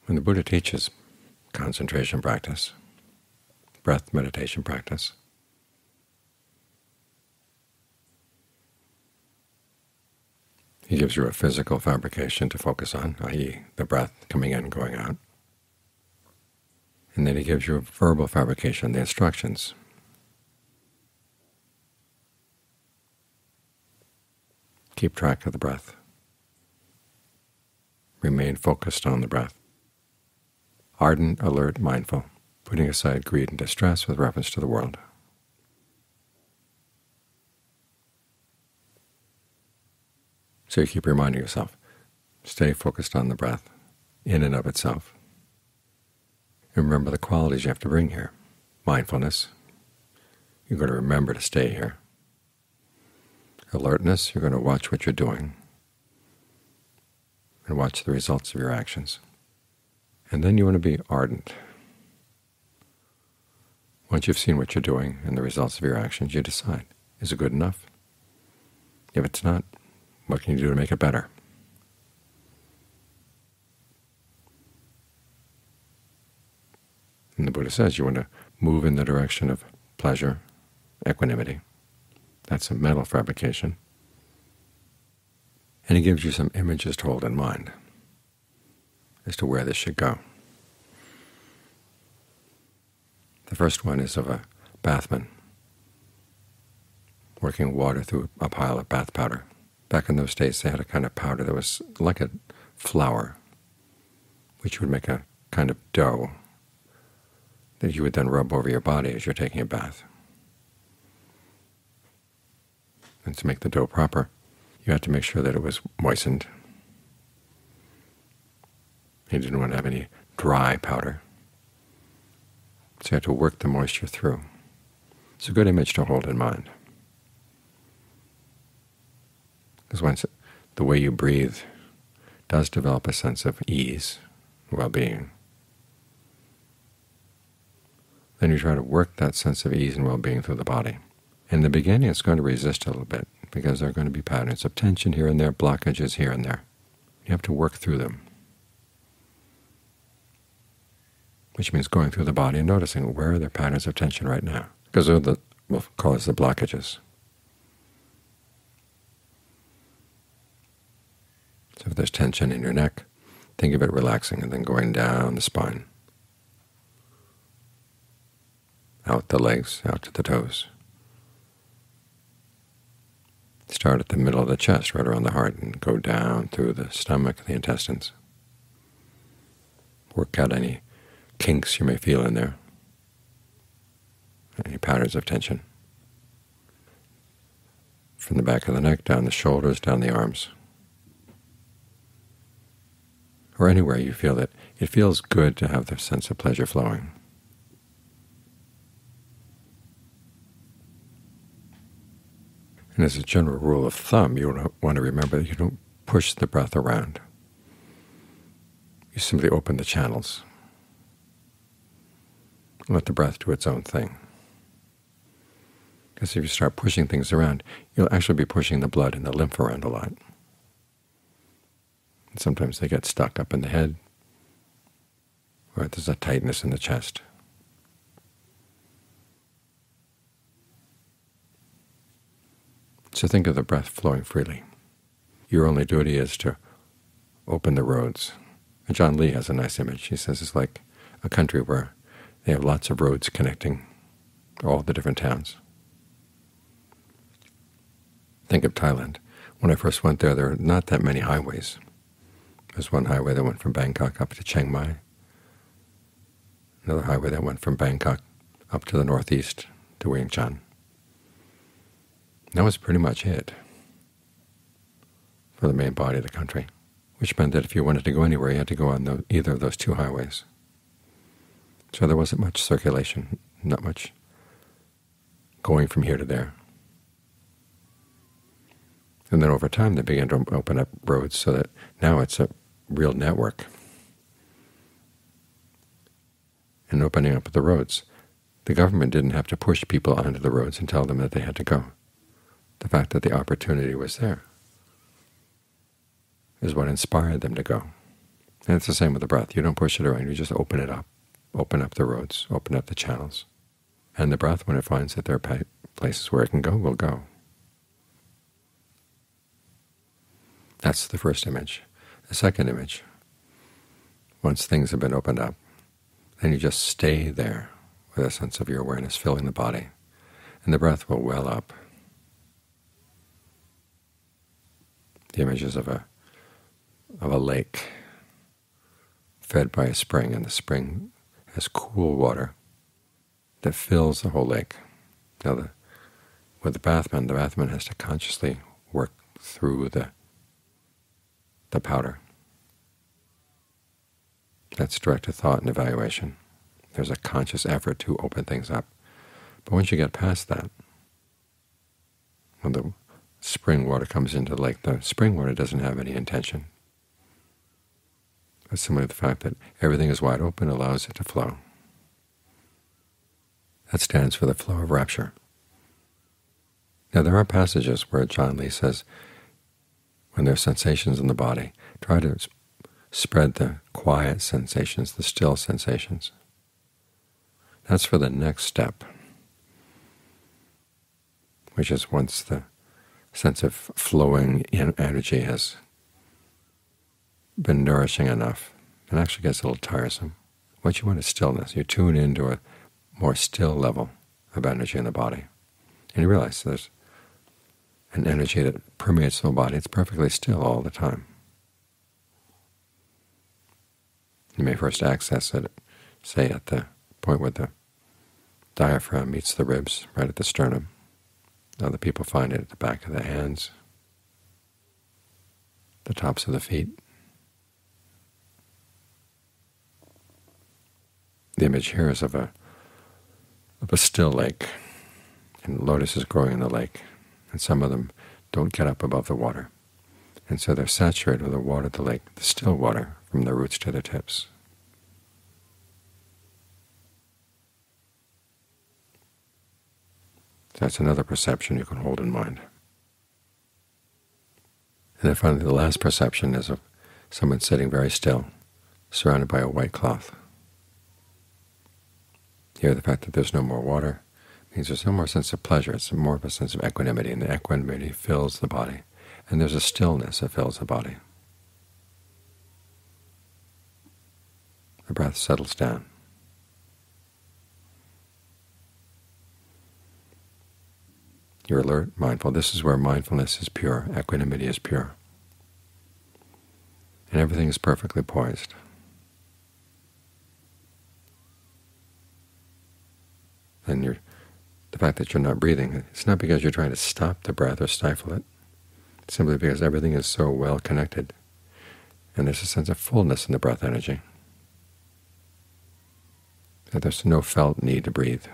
When the Buddha teaches concentration practice, breath meditation practice, he gives you a physical fabrication to focus on, i.e. the breath coming in and going out. And then he gives you a verbal fabrication, the instructions. Keep track of the breath. Remain focused on the breath. Ardent, alert, mindful, putting aside greed and distress with reference to the world. So you keep reminding yourself, stay focused on the breath in and of itself. And remember the qualities you have to bring here. Mindfulness, you're going to remember to stay here. Alertness, you're going to watch what you're doing and watch the results of your actions. And then you want to be ardent. Once you've seen what you're doing and the results of your actions, you decide, is it good enough? If it's not, what can you do to make it better? And the Buddha says you want to move in the direction of pleasure, equanimity. That's a mental fabrication. And he gives you some images to hold in mind as to where this should go. The first one is of a bathman working water through a pile of bath powder. Back in those days they had a kind of powder that was like a flour, which would make a kind of dough that you would then rub over your body as you're taking a bath. And to make the dough proper, you had to make sure that it was moistened. You didn't want to have any dry powder, so you had to work the moisture through. It's a good image to hold in mind, because once the way you breathe does develop a sense of ease, well-being, then you try to work that sense of ease and well-being through the body. In the beginning it's going to resist a little bit, because there are going to be patterns of tension here and there, blockages here and there. You have to work through them, which means going through the body and noticing where are there patterns of tension right now, because they're the, we'll call it the blockages. So if there's tension in your neck, think of it relaxing and then going down the spine, out the legs, out to the toes. Start at the middle of the chest, right around the heart, and go down through the stomach, the intestines. Work out any kinks you may feel in there, any patterns of tension. From the back of the neck, down the shoulders, down the arms, or anywhere you feel that it feels good to have the sense of pleasure flowing. And as a general rule of thumb, you want to remember that you don't push the breath around. You simply open the channels. Let the breath do its own thing. Because if you start pushing things around, you'll actually be pushing the blood and the lymph around a lot. And sometimes they get stuck up in the head, or there's a tightness in the chest. So think of the breath flowing freely. Your only duty is to open the roads. And John Lee has a nice image. He says it's like a country where they have lots of roads connecting all the different towns. Think of Thailand. When I first went there were not that many highways. There's one highway that went from Bangkok up to Chiang Mai, another highway that went from Bangkok up to the northeast to Vientiane. That was pretty much it for the main body of the country, which meant that if you wanted to go anywhere, you had to go on either of those two highways. So there wasn't much circulation, not much going from here to there. And then over time they began to open up roads so that now it's a real network. And opening up the roads, the government didn't have to push people onto the roads and tell them that they had to go. The fact that the opportunity was there is what inspired them to go. And it's the same with the breath. You don't push it around. You just open it up. Open up the roads. Open up the channels. And the breath, when it finds that there are places where it can go, will go. That's the first image. The second image, once things have been opened up, then you just stay there with a sense of your awareness filling the body, and the breath will well up. The images of a lake fed by a spring, and the spring has cool water that fills the whole lake. Now, with the bathman has to consciously work through the powder. That's directed thought and evaluation. There's a conscious effort to open things up. But once you get past that, when the spring water comes into the lake, the spring water doesn't have any intention. But simply the fact that everything is wide open allows it to flow. That stands for the flow of rapture. Now, there are passages where John Lee says, when there are sensations in the body, try to spread the quiet sensations, the still sensations. That's for the next step, which is once the sense of flowing energy has been nourishing enough, it actually gets a little tiresome. What you want is stillness. You tune into a more still level of energy in the body, and you realize there's an energy that permeates the whole body. It's perfectly still all the time. You may first access it, say, at the point where the diaphragm meets the ribs, right at the sternum. Other people find it at the back of the hands, the tops of the feet. The image here is of a still lake, and lotuses growing in the lake, and some of them don't get up above the water, and so they're saturated with the water of the lake, the still water, from their roots to their tips. That's another perception you can hold in mind. And then finally, the last perception is of someone sitting very still, surrounded by a white cloth. Here, the fact that there's no more water means there's no more sense of pleasure. It's more of a sense of equanimity, and the equanimity fills the body, and there's a stillness that fills the body. The breath settles down. You're alert, mindful. This is where mindfulness is pure, equanimity is pure, and everything is perfectly poised. And the fact that you're not breathing, it's not because you're trying to stop the breath or stifle it. It's simply because everything is so well connected, and there's a sense of fullness in the breath energy, that there's no felt need to breathe.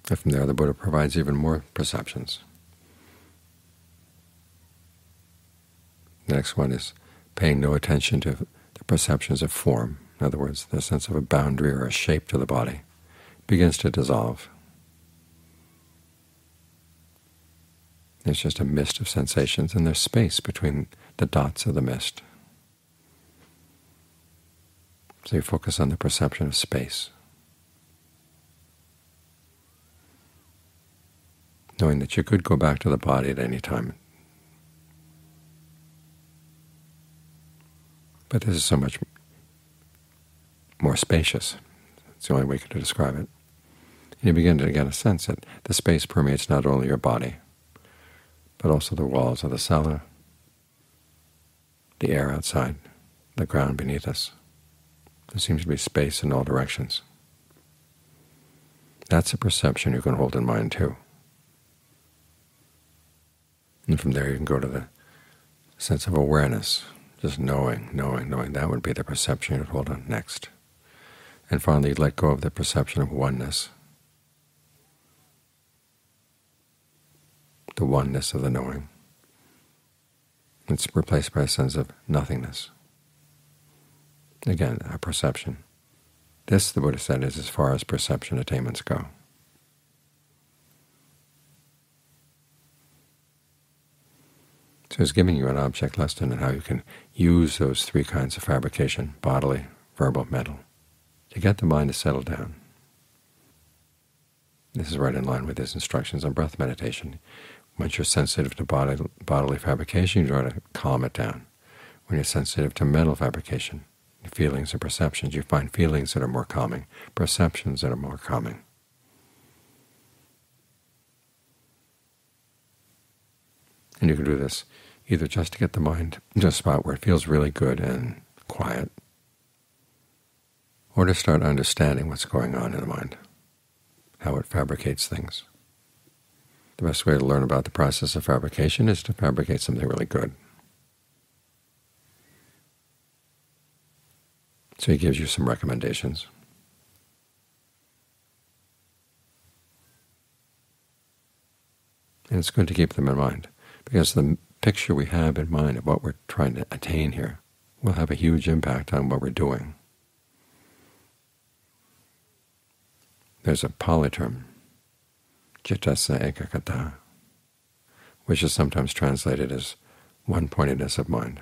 And from there, the Buddha provides even more perceptions. The next one is paying no attention to the perceptions of form. In other words, the sense of a boundary or a shape to the body begins to dissolve. There's just a mist of sensations, and there's space between the dots of the mist. So you focus on the perception of space, knowing that you could go back to the body at any time. But this is so much more spacious. It's the only way to describe it. And you begin to get a sense that the space permeates not only your body, but also the walls of the cellar, the air outside, the ground beneath us. There seems to be space in all directions. That's a perception you can hold in mind too. And from there you can go to the sense of awareness, just knowing. That would be the perception you'd hold on next. And finally, let go of the perception of oneness, the oneness of the knowing. It's replaced by a sense of nothingness. Again, a perception. This, the Buddha said, is as far as perception attainments go. So he's giving you an object lesson on how you can use those three kinds of fabrication, bodily, verbal, mental, to get the mind to settle down. This is right in line with his instructions on breath meditation. Once you're sensitive to bodily fabrication, you try to calm it down. When you're sensitive to mental fabrication, feelings and perceptions, you find feelings that are more calming, perceptions that are more calming. And you can do this either just to get the mind to a spot where it feels really good and quiet, or to start understanding what's going on in the mind, how it fabricates things. The best way to learn about the process of fabrication is to fabricate something really good. So he gives you some recommendations. And it's good to keep them in mind, because the picture we have in mind of what we're trying to attain here will have a huge impact on what we're doing. There's a Pali term, cittassa ekaggata, which is sometimes translated as one-pointedness of mind.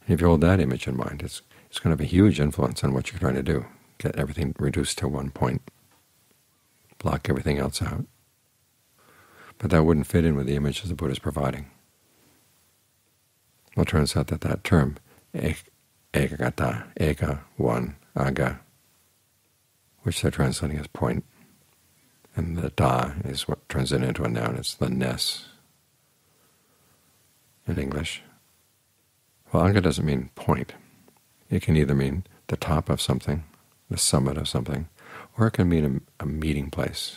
And if you hold that image in mind, it's going to have a huge influence on what you're trying to do. Get everything reduced to one point, block everything else out. But that wouldn't fit in with the images the Buddha is providing. Well, it turns out that that term, ekaggata, eka, one, aga, which they're translating as point, and the da is what turns it into a noun. It's the ness in English. Well, aga doesn't mean point. It can either mean the top of something, the summit of something, or it can mean a meeting place,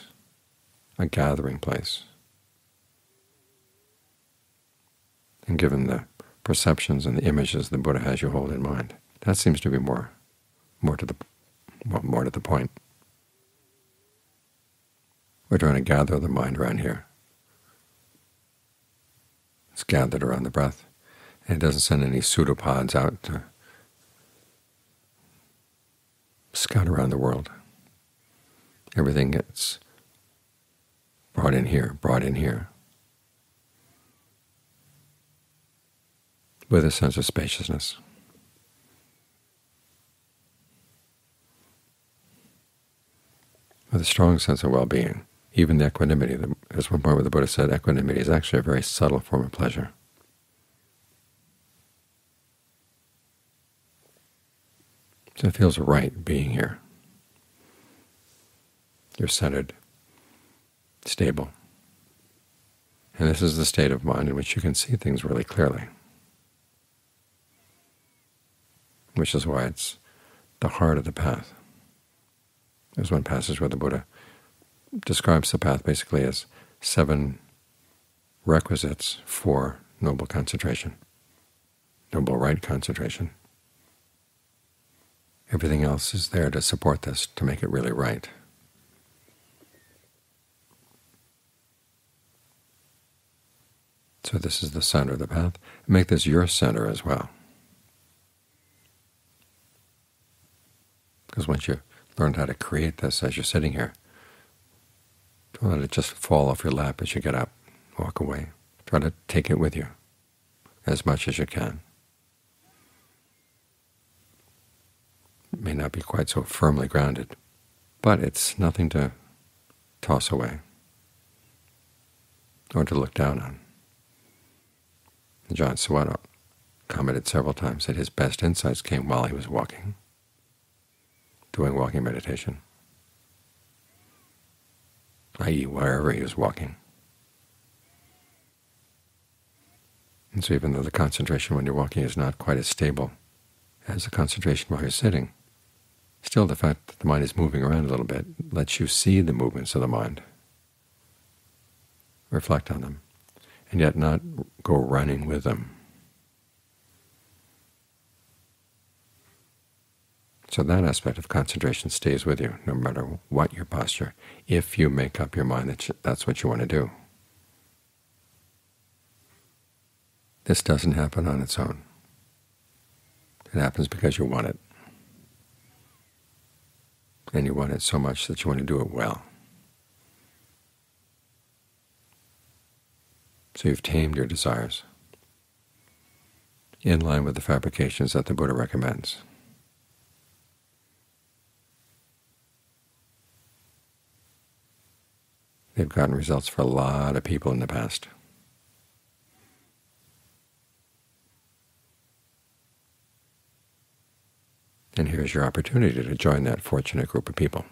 a gathering place. And given the perceptions and the images the Buddha has you hold in mind, that seems to be more to the point. We're trying to gather the mind around here. It's gathered around the breath, and it doesn't send any pseudopods out to scout around the world. Everything gets brought in here, with a sense of spaciousness. With a strong sense of well-being, even the equanimity. There's one point where the Buddha said equanimity is actually a very subtle form of pleasure. So it feels right being here. You're centered, stable. And this is the state of mind in which you can see things really clearly, which is why it's the heart of the path. There's one passage where the Buddha describes the path basically as 7 requisites for noble concentration, noble right concentration. Everything else is there to support this, to make it really right. So this is the center of the path. Make this your center as well. Because once you learn how to create this as you're sitting here, don't let it just fall off your lap as you get up, walk away. Try to take it with you as much as you can. It may not be quite so firmly grounded, but it's nothing to toss away or to look down on. John Suwato commented several times that his best insights came while he was walking, doing walking meditation, i.e. wherever he was walking. And so even though the concentration when you're walking is not quite as stable as the concentration while you're sitting, still the fact that the mind is moving around a little bit lets you see the movements of the mind, reflect on them, and yet not go running with them. So that aspect of concentration stays with you no matter what your posture, if you make up your mind that that's what you want to do. This doesn't happen on its own. It happens because you want it. And you want it so much that you want to do it well. So you've tamed your desires. in line with the fabrications that the Buddha recommends. They've gotten results for a lot of people in the past. And here's your opportunity to join that fortunate group of people.